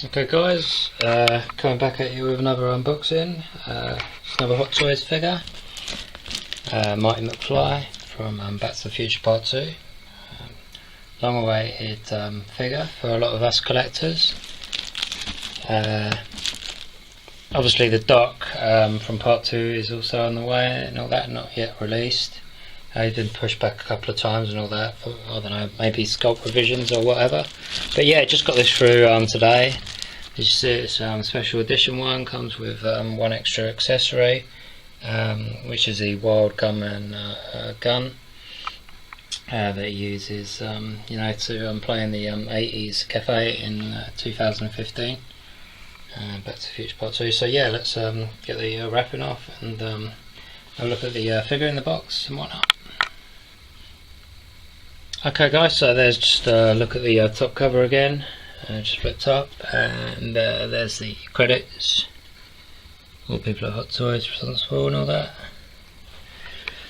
Okay guys, coming back at you with another unboxing. It's another Hot Toys figure. Marty McFly from Back to the Future Part II. Long awaited figure for a lot of us collectors. Obviously the dock from Part 2 is also on the way and all that, not yet released. He's been pushed back a couple of times and all that for, I don't know, maybe sculpt revisions or whatever. But yeah, just got this through today. As you see, it's a special edition one, comes with one extra accessory, which is the Wild Gunman gun that he uses, you know, to play in the 80s cafe in 2015. Back to the Future Part 2. So yeah, let's get the wrapping off and have a look at the figure in the box and whatnot. Okay guys, so there's just a look at the top cover again, just flipped up, and there's the credits, all people at Hot Toys responsible and all that.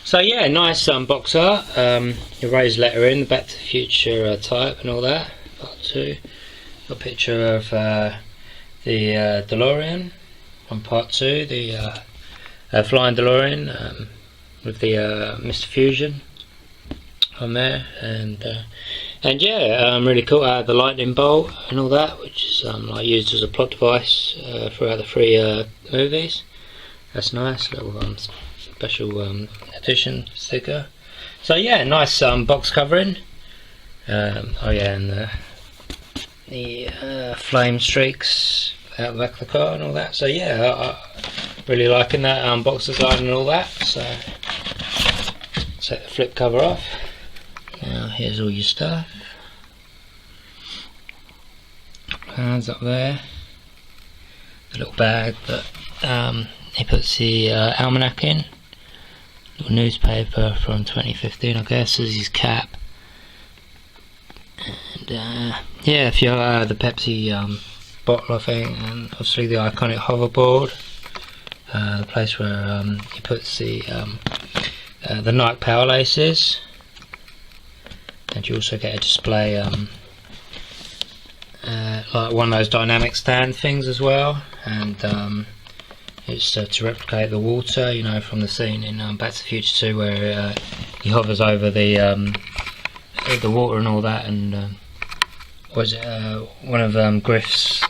So yeah, nice box art, raised lettering, the Back to the Future type and all that, Part 2. Got a picture of the DeLorean from Part 2, the flying DeLorean with the Mr. Fusion on there, and yeah, really cool. The lightning bolt and all that, which is like used as a plot device throughout the three movies. That's nice, little special edition sticker. So yeah, nice box covering. Oh yeah, and the flame streaks out the back of the car and all that. So yeah, I really liking that box design and all that. So take the flip cover off. Now here's all your stuff. Hands up there. The little bag that he puts the almanac in. Little newspaper from 2015, I guess, as his cap. And yeah, if you're the Pepsi bottle, I think, and obviously the iconic hoverboard. The place where he puts the Nike power laces. And you also get a display, like one of those dynamic stand things as well, and it's to replicate the water, you know, from the scene in Back to the Future 2 where he hovers over the water and all that, and was it one of Griff's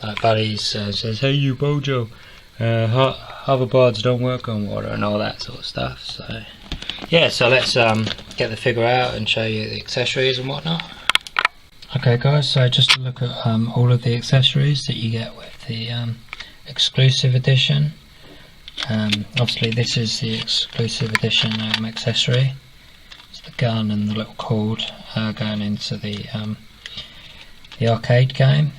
like buddies says, "Hey you Bojo, hoverboards don't work on water," and all that sort of stuff. So yeah, so let's get the figure out and show you the accessories and whatnot. Okay guys, so just to look at all of the accessories that you get with the exclusive edition. Obviously this is the exclusive edition accessory. It's the gun and the little cord going into the arcade game,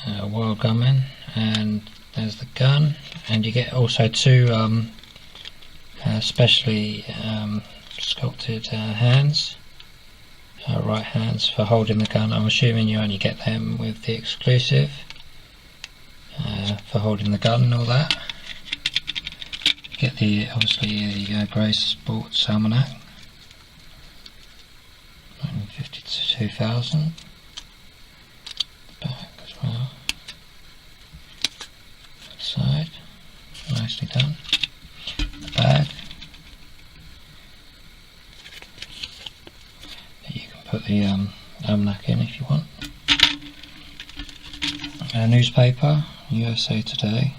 Wild Gunman, and there's the gun, and you get also two specially sculpted hands, right hands for holding the gun. I'm assuming you only get them with the exclusive for holding the gun and all that. You get the obviously the Grey Sports Almanac 1950 to 2000 back as well. That side, nicely done. The bag. You can put the almanac in if you want. A newspaper, USA Today.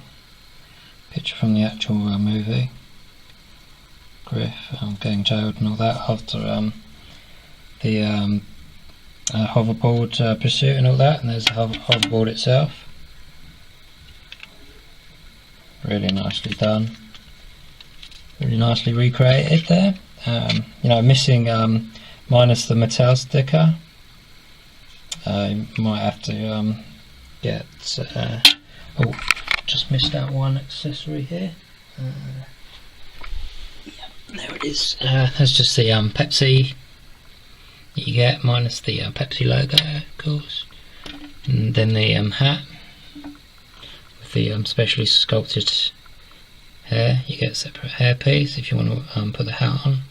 Picture from the actual movie. Griff getting jailed and all that after the hoverboard pursuit and all that, and there's the hoverboard itself. Really nicely done. Really nicely recreated there. You know, missing minus the Mattel sticker. You might have to get. Oh, just missed out one accessory here. Yeah, there it is. That's just the Pepsi that you get, minus the Pepsi logo, of course. And then the hat with the specially sculpted hair. You get a separate hair piece if you want to put the hat on.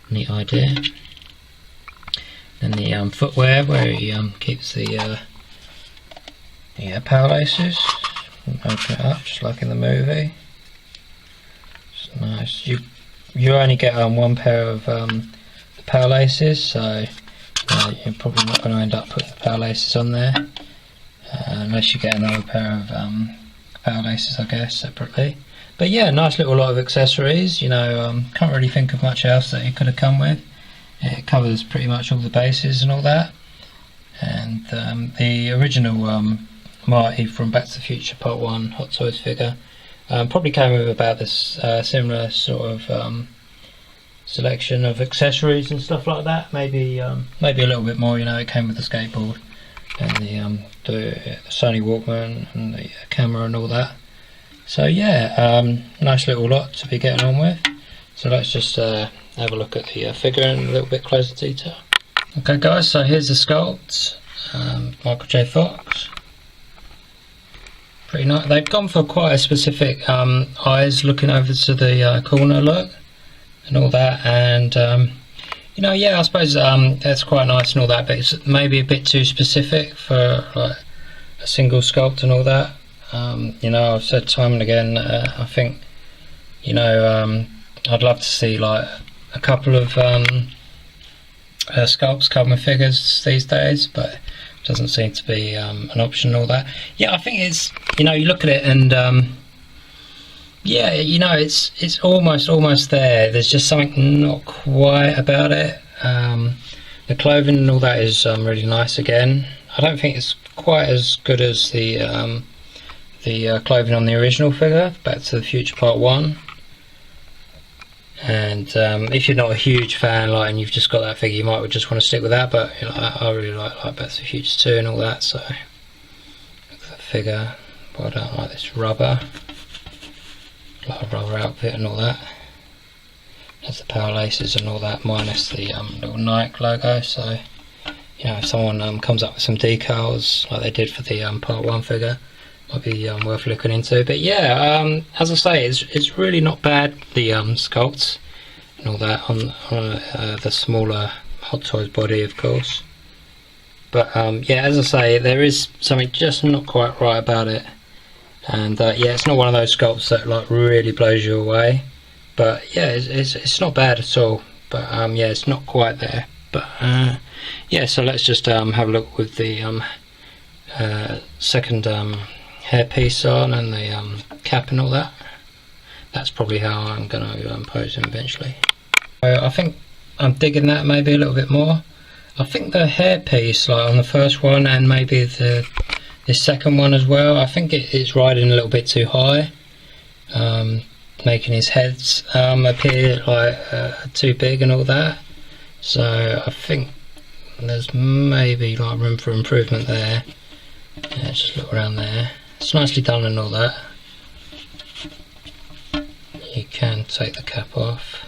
Neat idea. Then the footwear, where he keeps the the power laces. Open it up just like in the movie. It's nice. You only get one pair of the power laces, so you're probably not going to end up putting the power laces on there unless you get another pair of power laces, I guess, separately. But yeah, nice little lot of accessories. You know, can't really think of much else that it could have come with. It covers pretty much all the bases and all that. And the original Marty from Back to the Future Part 1 Hot Toys figure probably came with about this similar sort of selection of accessories and stuff like that. Maybe a little bit more. You know, it came with the skateboard and the Sony Walkman and the camera and all that. So yeah, nice little lot to be getting on with. So let's just have a look at the figure in a little bit closer detail. Okay guys, so here's the sculpt. Michael J. Fox. Pretty nice. They've gone for quite a specific eyes looking over to the corner look and all that, and you know, yeah, I suppose that's quite nice and all that, but it's maybe a bit too specific for like a single sculpt and all that. You know, I've said time and again, I think, you know, I'd love to see like a couple of sculpts come with figures these days, but it doesn't seem to be an option and all that. Yeah, I think it's, you know, you look at it and yeah, you know, it's almost there. There's just something not quite about it. The clothing and all that is really nice again. I don't think it's quite as good as the clothing on the original figure, Back to the Future Part 1. And if you're not a huge fan, like, and you've just got that figure, you might just want to stick with that. But you know, I really like Back to the Future 2 and all that. So look at that figure. But I don't like this rubber. Like a rubber outfit and all that. There's the power laces and all that, minus the little Nike logo. So you know, if someone comes up with some decals like they did for the Part 1 figure, might be worth looking into. But yeah, as I say, it's really not bad, the sculpts and all that on the smaller Hot Toys body, of course. But yeah, as I say, there is something just not quite right about it. And yeah, it's not one of those sculpts that like really blows you away. But yeah, it's not bad at all. But yeah, it's not quite there. But yeah, so let's just have a look with the second hairpiece on and the cap and all that. That's probably how I'm going to pose him eventually. I think I'm digging that maybe a little bit more. I think the hairpiece, like on the first one and maybe the second one as well, I think it's riding a little bit too high, making his heads appear like too big and all that. So I think there's maybe like room for improvement there. Yeah, just look around there. It's nicely done and all that. You can take the cap off.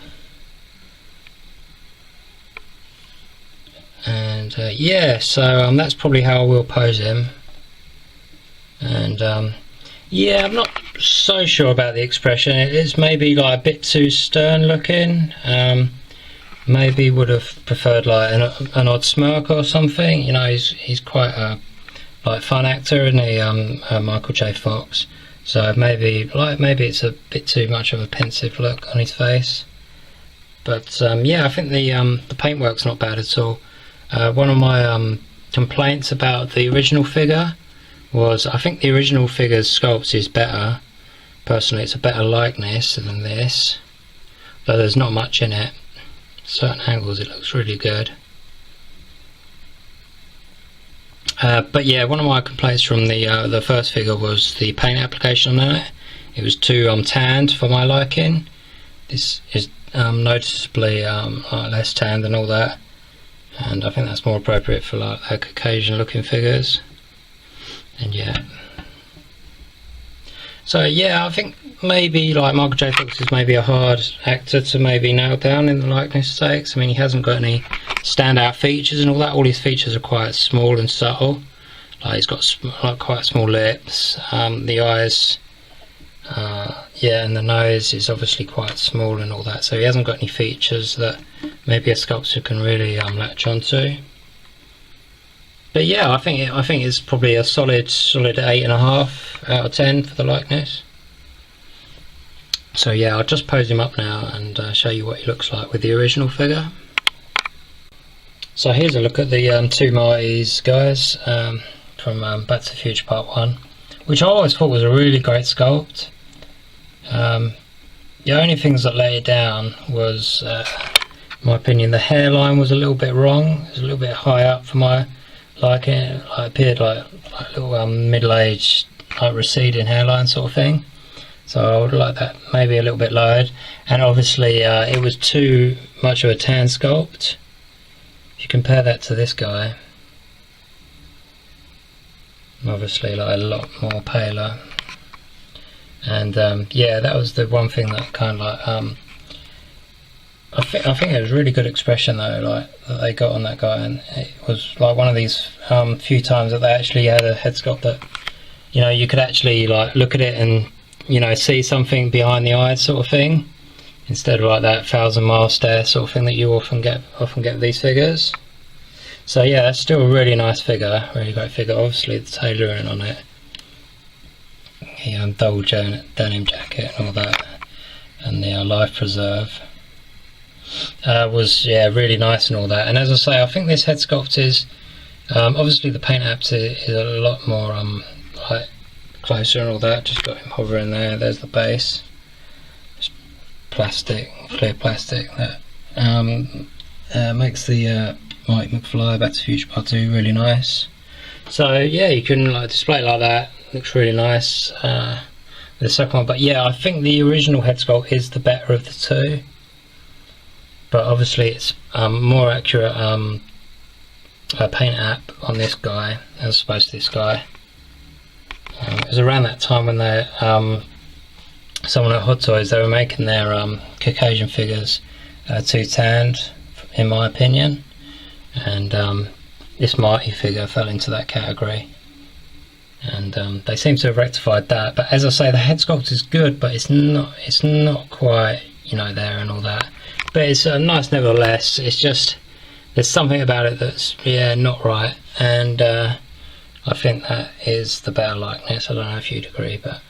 And yeah, so that's probably how I will pose him. And yeah, I'm not so sure about the expression. It is maybe like a bit too stern looking. Maybe would have preferred like an odd smirk or something. You know, he's quite a like fun actor, isn't he, Michael J. Fox? So maybe it's a bit too much of a pensive look on his face. But yeah, I think the paintwork's not bad at all. One of my complaints about the original figure was I think the original figure's sculpt is better. Personally, it's a better likeness than this, though there's not much in it. Certain angles it looks really good. But yeah, one of my complaints from the first figure was the paint application on it. It was too tanned for my liking. This is noticeably less tanned than all that, and I think that's more appropriate for like Caucasian looking figures. And yeah, so yeah, I think maybe like Michael J. Fox is maybe a hard actor to maybe nail down in the likeness stakes. I mean, he hasn't got any standout features and all that. All his features are quite small and subtle. Like he's got like quite small lips. The eyes, yeah, and the nose is obviously quite small and all that. So he hasn't got any features that maybe a sculptor can really latch onto. But yeah, I think it's probably a solid 8.5 out of 10 for the likeness. So yeah, I'll just pose him up now and show you what he looks like with the original figure. So here's a look at the two Martys, guys, from Back to the Future Part 1, which I always thought was a really great sculpt. The only things that let it down was, in my opinion, the hairline was a little bit wrong. It was a little bit high up for my liking. It appeared like a little middle-aged, like receding hairline sort of thing. So I would like that maybe a little bit lowered. And obviously it was too much of a tan sculpt. If you compare that to this guy, obviously like a lot more paler. And yeah, that was the one thing that kind of like I think it was really good expression though, like that they got on that guy, and it was like one of these few times that they actually had a head sculpt that, you know, you could actually like look at it and, you know, see something behind the eyes sort of thing, instead of like that 1,000-mile stare sort of thing that you often get with these figures. So yeah, that's still a really nice figure, really great figure. Obviously the tailoring on it, the double denim jacket and all that, and the life preserve was, yeah, really nice and all that. And as I say, I think this head sculpt is obviously the paint apps is a lot more like closer and all that. Just got him hovering there. There's the base, just plastic, clear plastic that makes the Marty McFly Back to the Future Part 2 really nice. So yeah, you can like display it like that. Looks really nice. The second one, but yeah, I think the original head sculpt is the better of the two. But obviously it's more accurate paint app on this guy as opposed to this guy. It was around that time when they, someone at Hot Toys, they were making their Caucasian figures too tanned, in my opinion, and this Marty figure fell into that category. And they seem to have rectified that. But as I say, the head sculpt is good, but it's not quite, you know, there and all that. But it's nice nevertheless. It's just there's something about it that's, yeah, not right, and I think that is the better likeness. I don't know if you'd agree, but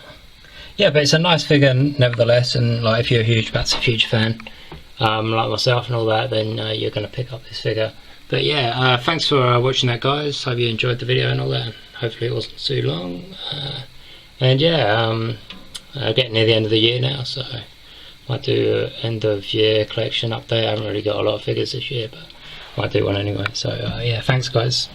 yeah, but it's a nice figure nevertheless. And like if you're a huge Back to the Future fan, like myself and all that, then you're going to pick up this figure. But yeah, thanks for watching that, guys. Hope you enjoyed the video and all that. Hopefully it wasn't too long. And yeah, getting near the end of the year now, so might do an end of year collection update. I haven't really got a lot of figures this year, but might do one anyway. So yeah, thanks guys.